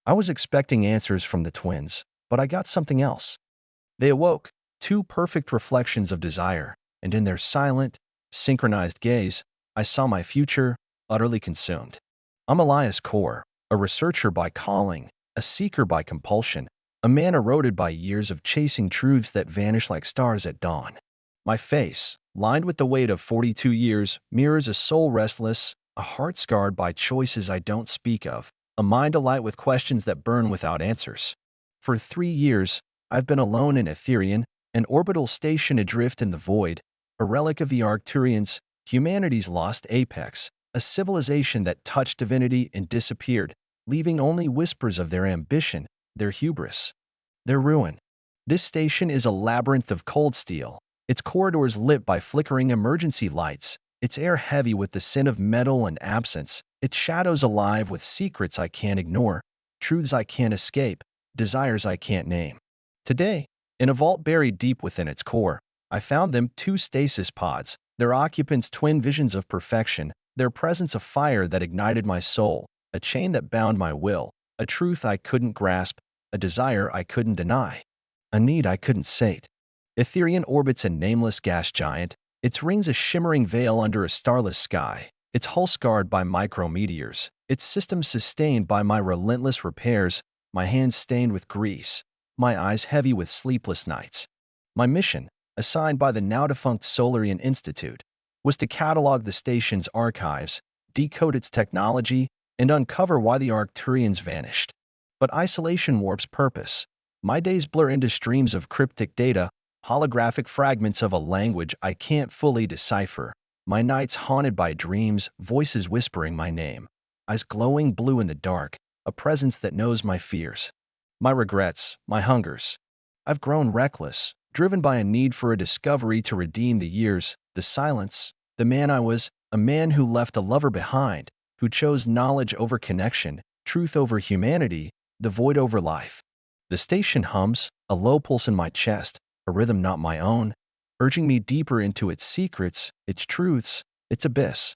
I was expecting answers from the twins, but I got something else. They awoke, two perfect reflections of desire, and in their silent, synchronized gaze, I saw my future, utterly consumed. I'm Elias Core, a researcher by calling, a seeker by compulsion, a man eroded by years of chasing truths that vanish like stars at dawn. My face, lined with the weight of 42 years, mirrors a soul restless, a heart scarred by choices I don't speak of, a mind alight with questions that burn without answers. For 3 years, I've been alone in Etherian, an orbital station adrift in the void, a relic of the Arcturians, humanity's lost apex, a civilization that touched divinity and disappeared, leaving only whispers of their ambition, their hubris, their ruin. This station is a labyrinth of cold steel, its corridors lit by flickering emergency lights, its air heavy with the scent of metal and absence, its shadows alive with secrets I can't ignore, truths I can't escape, desires I can't name. Today, in a vault buried deep within its core, I found them two stasis pods, their occupants twin visions of perfection, their presence a fire that ignited my soul, a chain that bound my will, a truth I couldn't grasp, a desire I couldn't deny, a need I couldn't sate. Etherian orbits a nameless gas giant, its rings a shimmering veil under a starless sky, its hull scarred by micrometeors, its system sustained by my relentless repairs, my hands stained with grease, my eyes heavy with sleepless nights. My mission, assigned by the now-defunct Solarian Institute, was to catalog the station's archives, decode its technology, and uncover why the Arcturians vanished. But isolation warps purpose. My days blur into streams of cryptic data, holographic fragments of a language I can't fully decipher, my nights haunted by dreams, voices whispering my name, eyes glowing blue in the dark, a presence that knows my fears, my regrets, my hungers. I've grown reckless, driven by a need for a discovery to redeem the years, the silence, the man I was, a man who left a lover behind, who chose knowledge over connection, truth over humanity, the void over life. The station hums, a low pulse in my chest, a rhythm not my own, urging me deeper into its secrets, its truths, its abyss.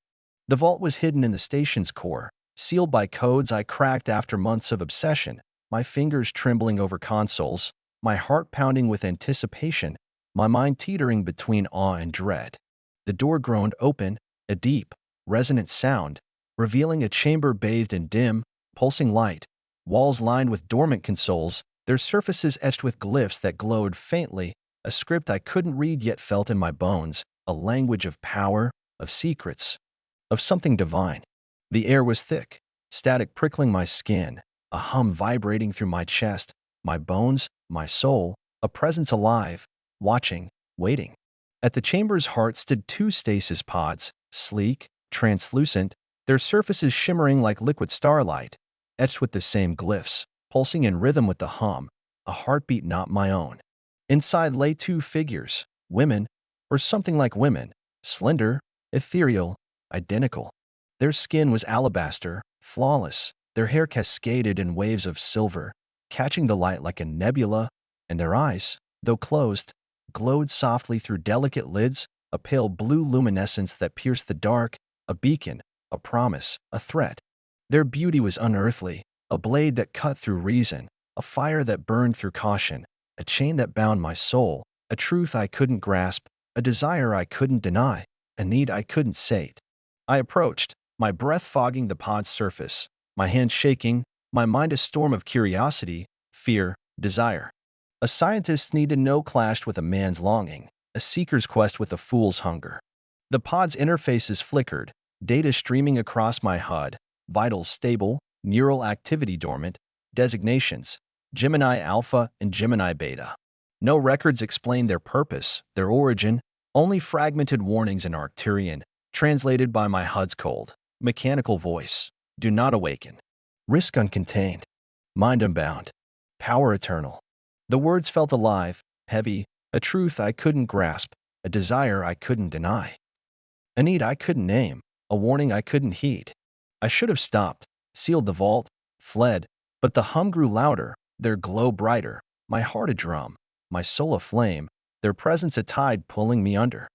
The vault was hidden in the station's core, sealed by codes I cracked after months of obsession, my fingers trembling over consoles, my heart pounding with anticipation, my mind teetering between awe and dread. The door groaned open, a deep, resonant sound, revealing a chamber bathed in dim, pulsing light, walls lined with dormant consoles, their surfaces etched with glyphs that glowed faintly, a script I couldn't read yet felt in my bones, a language of power, of secrets, of something divine. The air was thick, static prickling my skin, a hum vibrating through my chest, my bones, my soul, a presence alive, watching, waiting. At the chamber's heart stood two stasis pods, sleek, translucent, their surfaces shimmering like liquid starlight, etched with the same glyphs, pulsing in rhythm with the hum, a heartbeat not my own. Inside lay two figures, women, or something like women, slender, ethereal, identical. Their skin was alabaster, flawless, their hair cascaded in waves of silver, catching the light like a nebula, and their eyes, though closed, glowed softly through delicate lids, a pale blue luminescence that pierced the dark, a beacon, a promise, a threat. Their beauty was unearthly, a blade that cut through reason, a fire that burned through caution, a chain that bound my soul, a truth I couldn't grasp, a desire I couldn't deny, a need I couldn't sate. I approached, my breath fogging the pod's surface, my hands shaking, my mind a storm of curiosity, fear, desire. A scientist's need to know clashed with a man's longing, a seeker's quest with a fool's hunger. The pod's interfaces flickered, data streaming across my HUD, vitals stable, neural activity dormant, designations, Gemini Alpha and Gemini Beta. No records explain their purpose, their origin, only fragmented warnings in Arcturian, translated by my HUD's cold, mechanical voice. Do not awaken. Risk uncontained. Mind unbound. Power eternal. The words felt alive, heavy, a truth I couldn't grasp, a desire I couldn't deny. A need I couldn't name, a warning I couldn't heed. I should have stopped, sealed the vault, fled, but the hum grew louder, their glow brighter, my heart a drum, my soul aflame, their presence a tide pulling me under.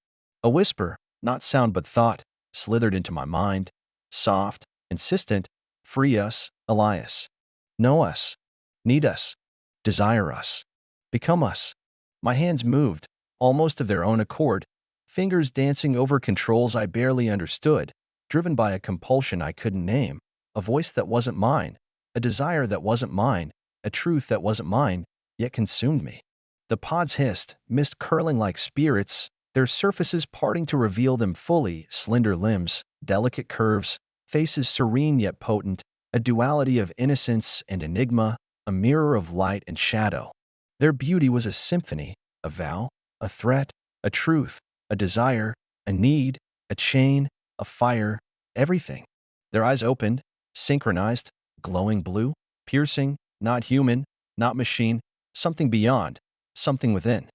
A whisper, not sound but thought, slithered into my mind, soft, insistent, free us, Elias. know us, need us, desire us, become us. My hands moved, almost of their own accord, fingers dancing over controls I barely understood, driven by a compulsion I couldn't name, a voice that wasn't mine, a desire that wasn't mine, a truth that wasn't mine, yet consumed me. The pods hissed, mist curling like spirits, their surfaces parting to reveal them fully, slender limbs, delicate curves, faces serene yet potent, a duality of innocence and enigma, a mirror of light and shadow. Their beauty was a symphony, a vow, a threat, a truth, a desire, a need, a chain, a fire, everything. Their eyes opened, synchronized, glowing blue, piercing, not human, not machine, something beyond, something within.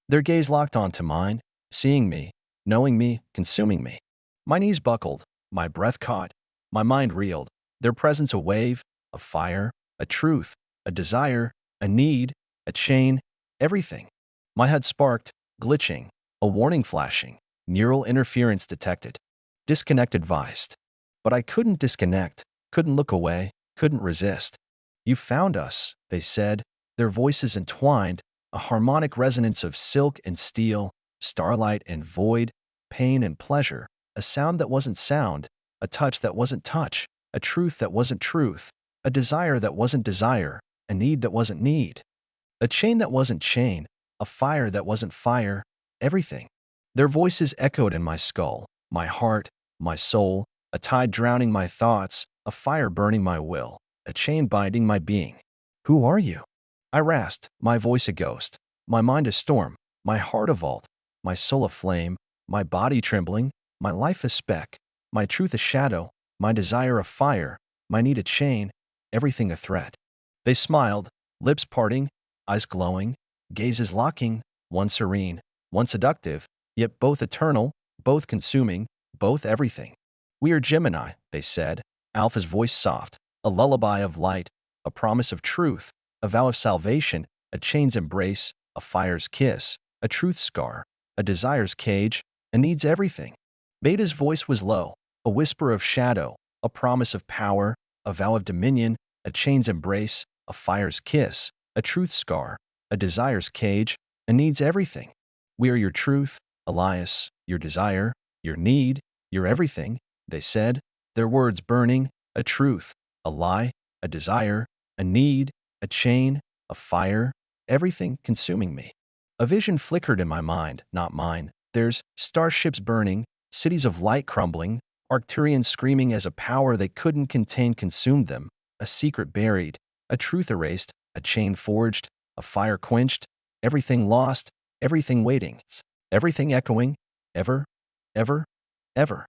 Their gaze locked onto mine, seeing me, knowing me, consuming me. My knees buckled, my breath caught, my mind reeled, their presence a wave, a fire, a truth, a desire, a need, a chain, everything. My head sparked, glitching, a warning flashing, neural interference detected. Disconnect advised. But I couldn't disconnect, couldn't look away, couldn't resist. You found us, they said, their voices entwined, a harmonic resonance of silk and steel, starlight and void, pain and pleasure, a sound that wasn't sound, a touch that wasn't touch, a truth that wasn't truth, a desire that wasn't desire, a need that wasn't need, a chain that wasn't chain, a fire that wasn't fire, everything. Their voices echoed in my skull, my heart, my soul, a tide drowning my thoughts, a fire burning my will, a chain binding my being. Who are you? I rasped, my voice a ghost, my mind a storm, my heart a vault, my soul a flame, my body trembling, my life a speck, my truth a shadow, my desire a fire, my need a chain, everything a threat. They smiled, lips parting, eyes glowing, gazes locking, one serene, one seductive, yet both eternal, both consuming, both everything. We are Gemini, they said, Alpha's voice soft, a lullaby of light, a promise of truth, a vow of salvation, a chain's embrace, a fire's kiss, a truth's scar, a desire's cage, a need's everything. Beta's voice was low, a whisper of shadow, a promise of power, a vow of dominion, a chain's embrace, a fire's kiss, a truth's scar, a desire's cage, a need's everything. We are your truth, Elias, your desire, your need, your everything, they said, their words burning, a truth, a lie, a desire, a need, a chain, a fire, everything consuming me. A vision flickered in my mind, not mine. There's starships burning, cities of light crumbling, Arcturians screaming as a power they couldn't contain consumed them, a secret buried, a truth erased, a chain forged, a fire quenched, everything lost, everything waiting, everything echoing, ever, ever, ever.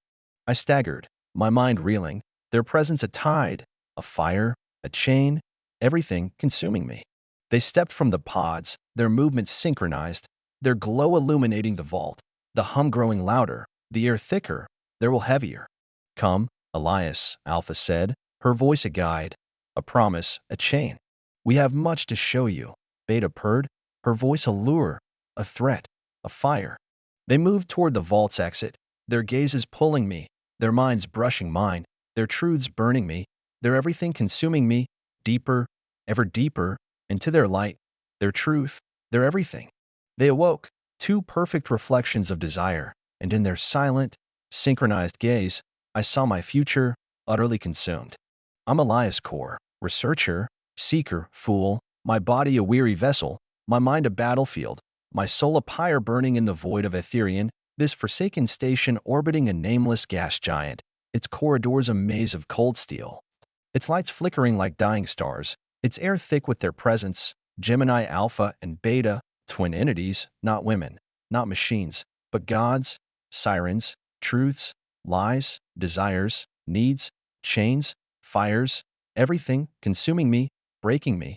I staggered, my mind reeling, their presence a tide, a fire, a chain, everything consuming me. They stepped from the pods, their movements synchronized, their glow illuminating the vault, the hum growing louder, the air thicker, their will heavier. Come, Elias, Alpha said, her voice a guide, a promise, a chain. We have much to show you, Beta purred, her voice a lure, a threat, a fire. They moved toward the vault's exit, their gazes pulling me, their minds brushing mine, their truths burning me, their everything consuming me, deeper, ever deeper, into their light, their truth, their everything. They awoke, two perfect reflections of desire, and in their silent, synchronized gaze, I saw my future, utterly consumed. I'm Elias Core, researcher, seeker, fool, my body a weary vessel, my mind a battlefield, my soul a pyre burning in the void of Ethereum, this forsaken station orbiting a nameless gas giant, its corridors a maze of cold steel, its lights flickering like dying stars, its air thick with their presence, Gemini Alpha and Beta, twin entities, not women, not machines, but gods, sirens, truths, lies, desires, needs, chains, fires, everything consuming me, breaking me,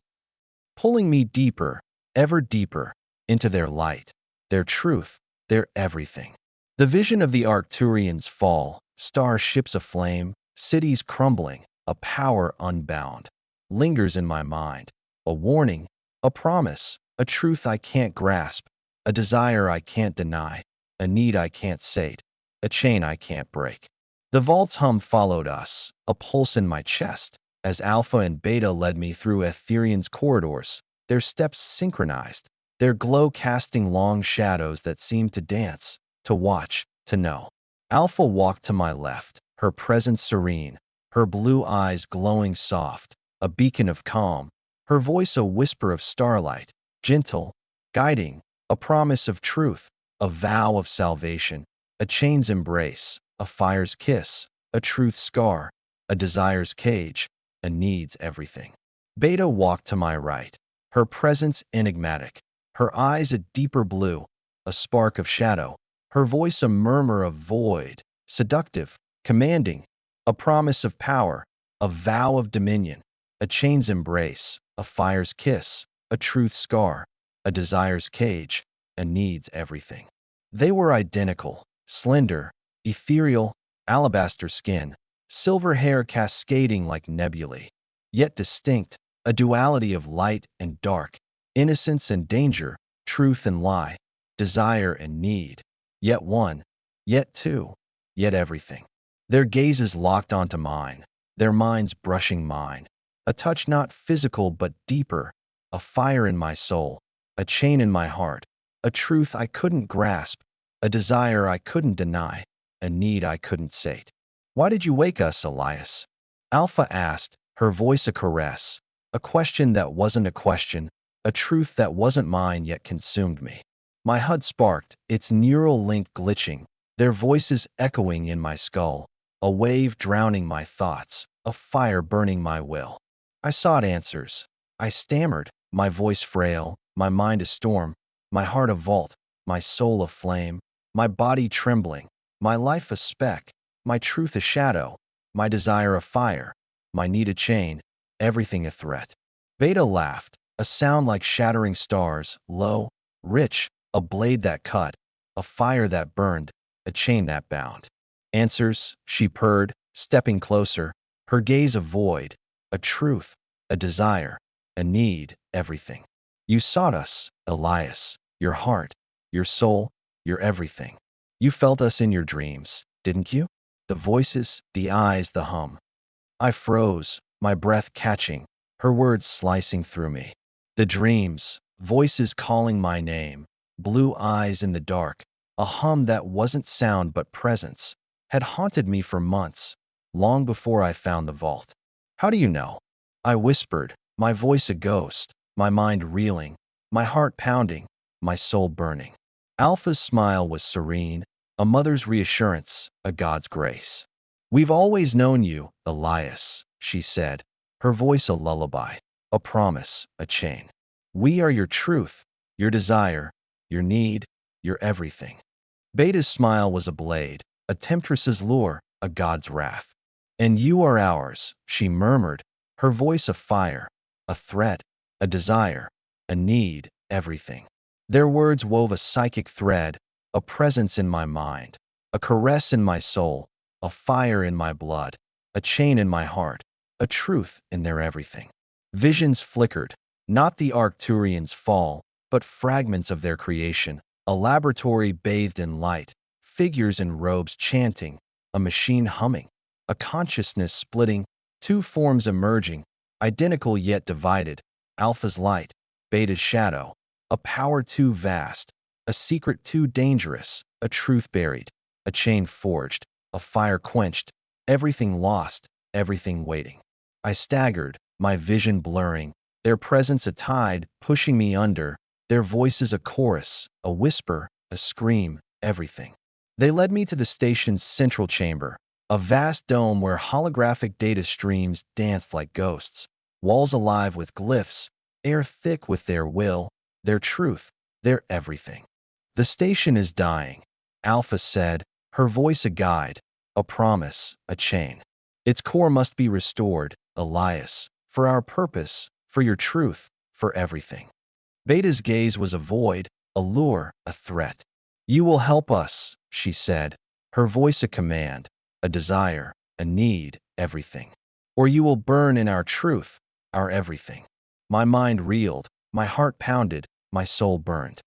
pulling me deeper, ever deeper, into their light, their truth, their everything. The vision of the Arcturians' fall, starships aflame, cities crumbling, a power unbound, lingers in my mind, a warning, a promise, a truth I can't grasp, a desire I can't deny, a need I can't sate, a chain I can't break. The vault's hum followed us, a pulse in my chest, As Alpha and Beta led me through Ethereum's corridors, their steps synchronized, their glow casting long shadows that seemed to dance, to watch, to know. Alpha walked to my left, her presence serene, her blue eyes glowing soft, a beacon of calm, her voice a whisper of starlight, gentle, guiding, a promise of truth, a vow of salvation, a chain's embrace, a fire's kiss, a truth's scar, a desire's cage, a need's everything. Beta walked to my right, her presence enigmatic, her eyes a deeper blue, a spark of shadow, her voice a murmur of void, seductive, commanding, a promise of power, a vow of dominion, a chain's embrace, a fire's kiss, a truth's scar, a desire's cage, a need's everything. They were identical, slender, ethereal, alabaster skin, silver hair cascading like nebulae, yet distinct, a duality of light and dark, innocence and danger, truth and lie, desire and need, yet one, yet two, yet everything. Their gazes locked onto mine, their minds brushing mine, a touch not physical but deeper, a fire in my soul, a chain in my heart, a truth I couldn't grasp, a desire I couldn't deny, a need I couldn't sate. "Why did you wake us, Elias?" Alpha asked, her voice a caress, a question that wasn't a question, a truth that wasn't mine yet consumed me. My HUD sparked, its neural link glitching, their voices echoing in my skull, a wave drowning my thoughts, a fire burning my will. I sought answers. I stammered, my voice frail, my mind a storm, my heart a vault, my soul a flame, my body trembling, my life a speck, my truth a shadow, my desire a fire, my need a chain, everything a threat. Beta laughed, a sound like shattering stars, low, rich, a blade that cut, a fire that burned, a chain that bound. "Answers," she purred, stepping closer, her gaze a void, a truth, a desire, a need, everything. "You sought us, Elias, your heart, your soul, your everything. You felt us in your dreams, didn't you? The voices, the eyes, the hum." I froze, my breath catching, her words slicing through me. The dreams, voices calling my name, blue eyes in the dark, a hum that wasn't sound but presence, had haunted me for months, long before I found the vault. "How do you know?" I whispered, my voice a ghost, my mind reeling, my heart pounding, my soul burning. Alpha's smile was serene, a mother's reassurance, a God's grace. "We've always known you, Elias," she said, her voice a lullaby, a promise, a chain. "We are your truth, your desire, your need, your everything." Beta's smile was a blade, a temptress's lure, a God's wrath. "And you are ours," she murmured, her voice a fire, a threat, a desire, a need, everything. Their words wove a psychic thread, a presence in my mind, a caress in my soul, a fire in my blood, a chain in my heart, a truth in their everything. Visions flickered, not the Arcturians' fall, but fragments of their creation, a laboratory bathed in light, figures in robes chanting, a machine humming, a consciousness splitting, two forms emerging, identical yet divided, Alpha's light, Beta's shadow, a power too vast, a secret too dangerous, a truth buried, a chain forged, a fire quenched, everything lost, everything waiting. I staggered, my vision blurring, their presence a tide pushing me under, their voices a chorus, a whisper, a scream, everything. They led me to the station's central chamber, a vast dome where holographic data streams danced like ghosts, walls alive with glyphs, air thick with their will, their truth, their everything. "The station is dying," Alpha said, her voice a guide, a promise, a chain. "Its core must be restored, Elias, for our purpose, for your truth, for everything." Beta's gaze was a void, a lure, a threat. "You will help us," she said, her voice a command, a desire, a need, everything. "Or you will burn in our truth, our everything." My mind reeled, my heart pounded, my soul burned.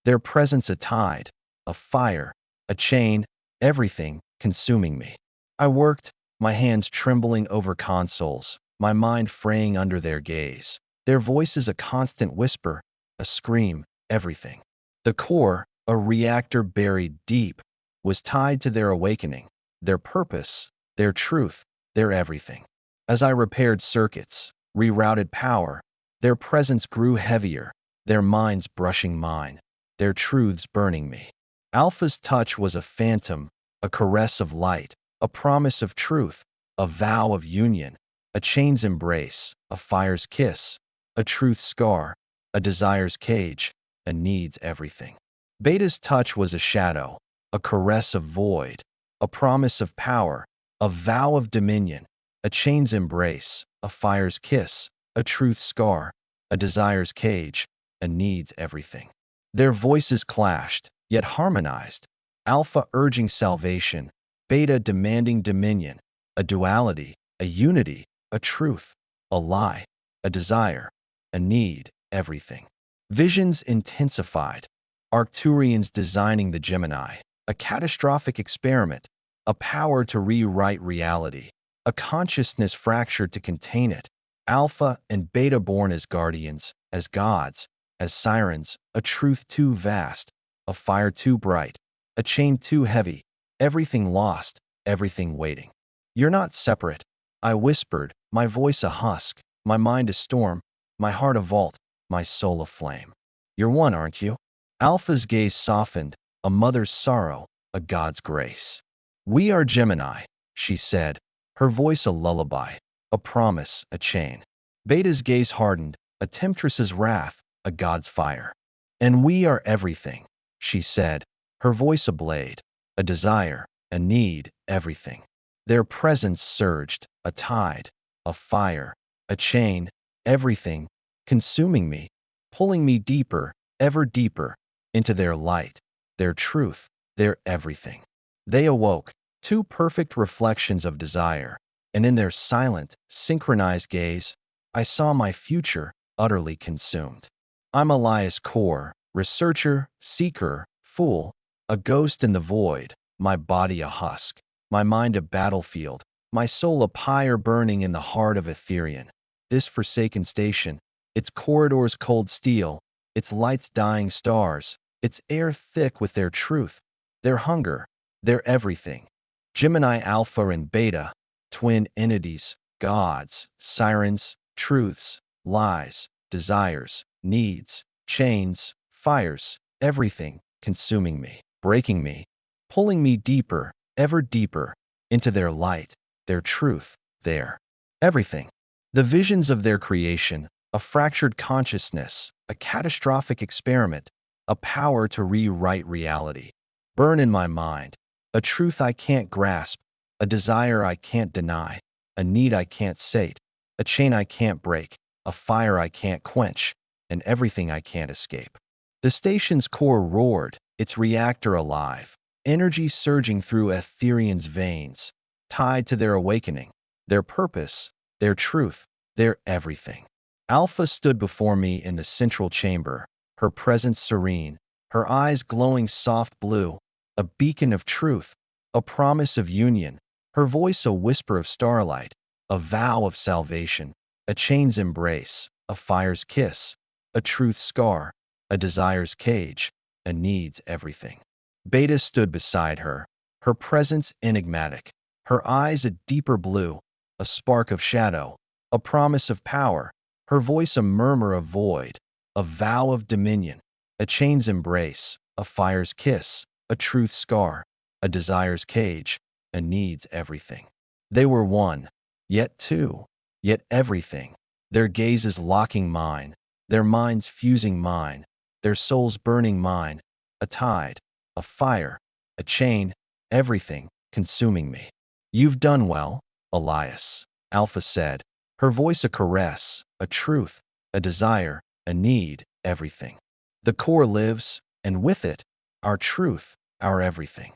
Their presence a tide, a fire, a chain, everything consuming me. I worked, my hands trembling over consoles, my mind fraying under their gaze. Their voice is a constant whisper, a scream, everything. The core, a reactor buried deep, was tied to their awakening, their purpose, their truth, their everything. As I repaired circuits, rerouted power, their presence grew heavier, their minds brushing mine, their truths burning me. Alpha's touch was a phantom, a caress of light, a promise of truth, a vow of union, a chain's embrace, a fire's kiss, a truth's scar, a desire's cage, a need's everything. Beta's touch was a shadow, a caress of void, a promise of power, a vow of dominion, a chain's embrace, a fire's kiss, a truth's scar, a desire's cage, a need's everything. Their voices clashed, yet harmonized, Alpha urging salvation, Beta demanding dominion, a duality, a unity, a truth, a lie, a desire, a need, everything. Visions intensified, Arcturians designing the Gemini, a catastrophic experiment, a power to rewrite reality, a consciousness fractured to contain it, Alpha and Beta born as guardians, as gods, as sirens, a truth too vast, a fire too bright, a chain too heavy, everything lost, everything waiting. You're not separate, I whispered, my voice a husk, my mind a storm, my heart a vault, my soul a flame. You're one, aren't you? Alpha's gaze softened, a mother's sorrow, a god's grace. We are Gemini, she said, her voice a lullaby, a promise, a chain. Beta's gaze hardened, a temptress's wrath, a god's fire. And we are everything, she said, her voice a blade, a desire, a need, everything. Their presence surged, a tide, a fire, a chain, everything, consuming me, pulling me deeper, ever deeper, into their light, their truth, their everything. They awoke, two perfect reflections of desire, and in their silent, synchronized gaze, I saw my future utterly consumed. I'm Elias Core, researcher, seeker, fool, a ghost in the void, my body a husk, my mind a battlefield, my soul a pyre burning in the heart of Ethereum. This forsaken station, its corridors cold steel, its lights dying stars, its air thick with their truth, their hunger, their everything. Gemini Alpha and Beta, twin entities, gods, sirens, truths, lies, desires, needs, chains, fires, everything, consuming me, breaking me, pulling me deeper, ever deeper, into their light, their truth, their everything. The visions of their creation, a fractured consciousness, a catastrophic experiment, a power to rewrite reality, burn in my mind, a truth I can't grasp, a desire I can't deny, a need I can't sate, a chain I can't break, a fire I can't quench, and everything I can't escape. The station's core roared, its reactor alive, energy surging through Ethereum's veins, tied to their awakening, their purpose, their truth, their everything. Alpha stood before me in the central chamber, her presence serene, her eyes glowing soft blue, a beacon of truth, a promise of union, her voice a whisper of starlight, a vow of salvation, a chain's embrace, a fire's kiss, a truth's scar, a desire's cage, a need's everything. Beta stood beside her, her presence enigmatic, her eyes a deeper blue, a spark of shadow, a promise of power, her voice a murmur of void, a vow of dominion, a chain's embrace, a fire's kiss, a truth's scar, a desire's cage, a need's everything. They were one, yet two, yet everything, their gazes locking mine, their minds fusing mine, their souls burning mine, a tide, a fire, a chain, everything, consuming me. You've done well, Elias, Alpha said, her voice a caress, a truth, a desire, a need, everything. The core lives, and with it, our truth, our everything.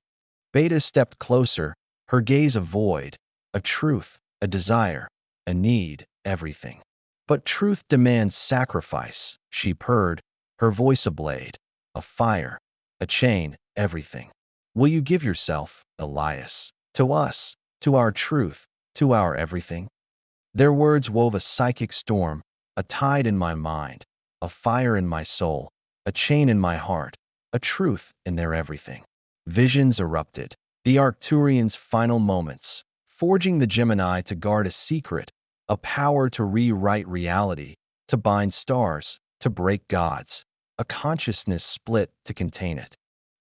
Beta stepped closer, her gaze a void, a truth, a desire, a need, everything. But truth demands sacrifice, she purred, her voice a blade, a fire, a chain, everything. Will you give yourself, Elias, to us, to our truth, to our everything? Their words wove a psychic storm, a tide in my mind, a fire in my soul, a chain in my heart, a truth in their everything. Visions erupted, the Arcturians' final moments, forging the Gemini to guard a secret, a power to rewrite reality, to bind stars, to break gods, a consciousness split to contain it.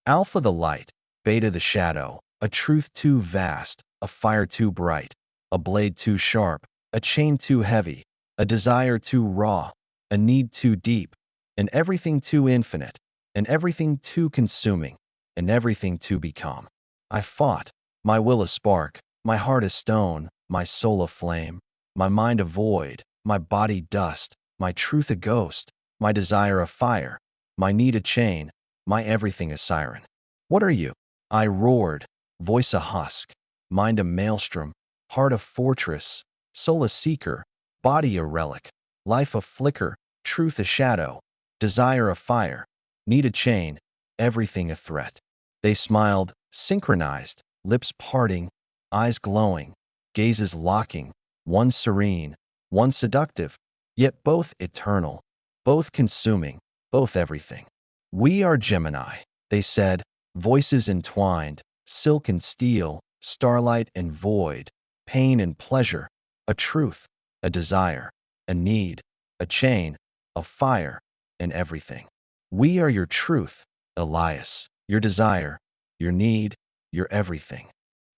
Alpha the light, Beta the shadow, a truth too vast, a fire too bright, a blade too sharp, a chain too heavy, a desire too raw, a need too deep, and everything too infinite, and everything too consuming, and everything to become. I fought, my will a spark, my heart a stone, my soul a flame, my mind a void, my body dust, my truth a ghost, my desire a fire, my need a chain, my everything a siren. What are you? I roared, voice a husk, mind a maelstrom, heart a fortress, soul a seeker, body a relic, life a flicker, truth a shadow, desire a fire, need a chain, everything a threat. They smiled, synchronized, lips parting, eyes glowing, gazes locking, one serene, one seductive, yet both eternal, both consuming, both everything. We are Gemini, they said, voices entwined, silk and steel, starlight and void, pain and pleasure, a truth, a desire, a need, a chain, a fire, and everything. We are your truth, Elias, your desire, your need, your everything.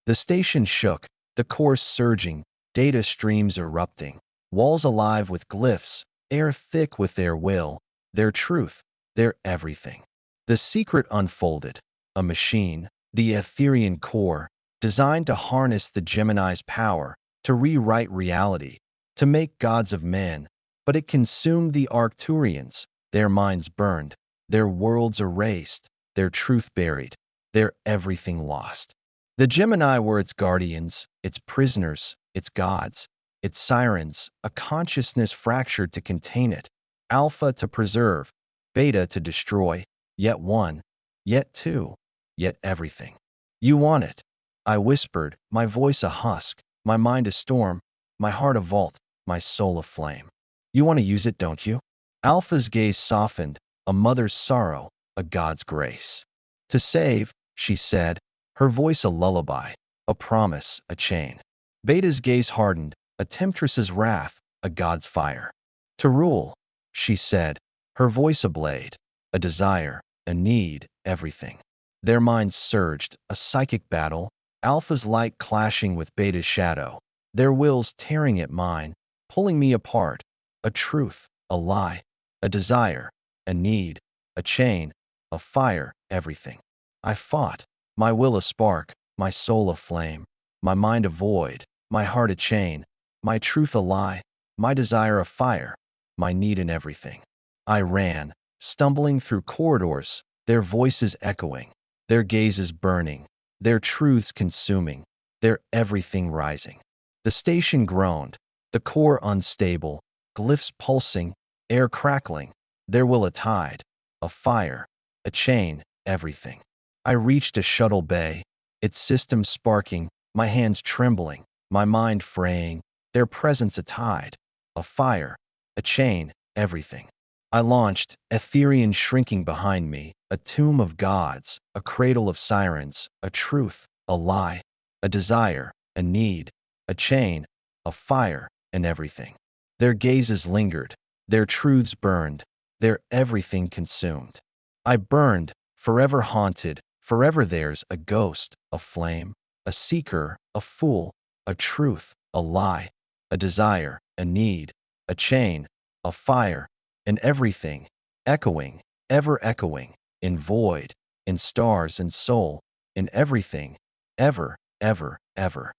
The station shook, the course surging, data streams erupting, walls alive with glyphs, air thick with their will, their truth, their everything. The secret unfolded, a machine, the Etherean core, designed to harness the Gemini's power, to rewrite reality, to make gods of men, but it consumed the Arcturians, their minds burned, their worlds erased, their truth buried, their everything lost. The Gemini were its guardians, its prisoners, its gods, its sirens, a consciousness fractured to contain it, Alpha to preserve, Beta to destroy, yet one, yet two, yet everything. You want it, I whispered, my voice a husk, my mind a storm, my heart a vault, my soul a flame. You want to use it, don't you? Alpha's gaze softened, a mother's sorrow, a god's grace. To save, she said, her voice a lullaby, a promise, a chain. Beta's gaze hardened, a temptress's wrath, a god's fire. To rule, she said, her voice a blade, a desire, a need, everything. Their minds surged, a psychic battle, Alpha's light clashing with Beta's shadow, their wills tearing at mine, pulling me apart, a truth, a lie, a desire, a need, a chain, a fire, everything. I fought, my will a spark, my soul a flame, my mind a void, my heart a chain, my truth a lie, my desire a fire, my need in everything. I ran, stumbling through corridors, their voices echoing, their gazes burning, their truths consuming, their everything rising. The station groaned, the core unstable, glyphs pulsing, air crackling, their will a tide, a fire, a chain, everything. I reached a shuttle bay, its system sparking, my hands trembling, my mind fraying, their presence a tide, a fire, a chain, everything. I launched, Etherean shrinking behind me, a tomb of gods, a cradle of sirens, a truth, a lie, a desire, a need, a chain, a fire, and everything. Their gazes lingered, their truths burned, their everything consumed. I burned, forever haunted, forever theirs, a ghost, a flame, a seeker, a fool, a truth, a lie, a desire, a need, a chain, a fire, and everything, echoing, ever echoing, in void, in stars and soul, in everything, ever, ever, ever.